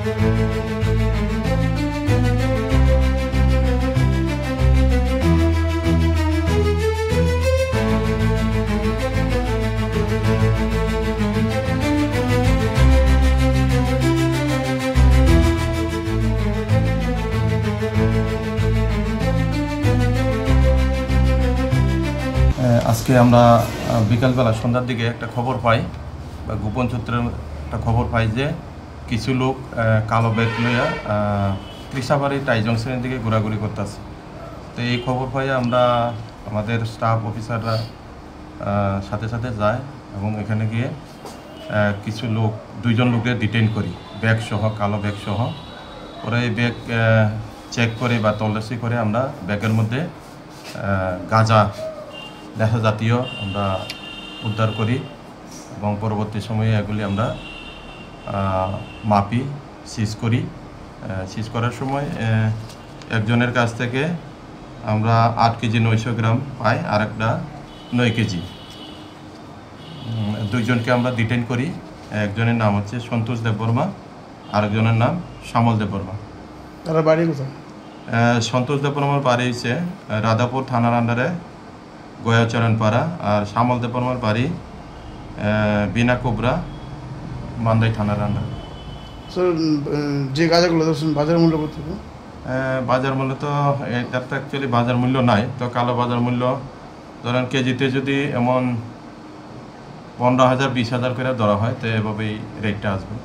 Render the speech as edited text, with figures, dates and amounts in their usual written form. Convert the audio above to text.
আজকে আমরা বিকালবেলা সন্ধ্যার দিকে একটা খবর পাই বা গোপন সূত্রের একটা খবর পাই যে কিছু লোক কালো ব্যাগ লইয়া ত্রিশাবাড়ি টাই জংশনের দিকে ঘোরাঘুরি করতেছে। তো এই খবর পাই আমরা আমাদের স্টাফ অফিসাররা সাথে সাথে যায় এবং এখানে গিয়ে কিছু লোক দুইজন লোকের ডিটেইন করি ব্যাগ সহ, কালো ব্যাগ সহ। পরে এই ব্যাগ চেক করে বা তল্লাশি করে আমরা ব্যাগের মধ্যে গাঁজা নেশা জাতীয় আমরা উদ্ধার করি এবং পরবর্তী সময়ে এগুলি আমরা মাপি, সিজ করি। সিজ করার সময় একজনের কাছ থেকে আমরা 8 কেজি 900 গ্রাম পাই, আর একটা 9 কেজি। দুইজনকে আমরা ডিটেইন করি। একজনের নাম হচ্ছে সন্তোষ দেববর্মা, আরেকজনের নাম শ্যামল দেববর্মা। তারা বাড়ি কোথায়? সন্তোষ দেববর্মার বাড়ি হচ্ছে রাধাপুর থানার আন্ডারে গয়াচরণপাড়া, আর শ্যামল দেববর্মার বাড়ি বিনা কোবরা মান্দাই থানার আন্ডারে। যে গাঁজাগুলো বাজার মূল্য কত? বাজার মূল্য তো এটার তো অ্যাকচুয়ালি বাজার মূল্য নাই। তো কালো বাজার মূল্য ধরেন কেজিতে যদি এমন 15,000 20,000 করে ধরা হয় তো এভাবেই রেটটা আসবে।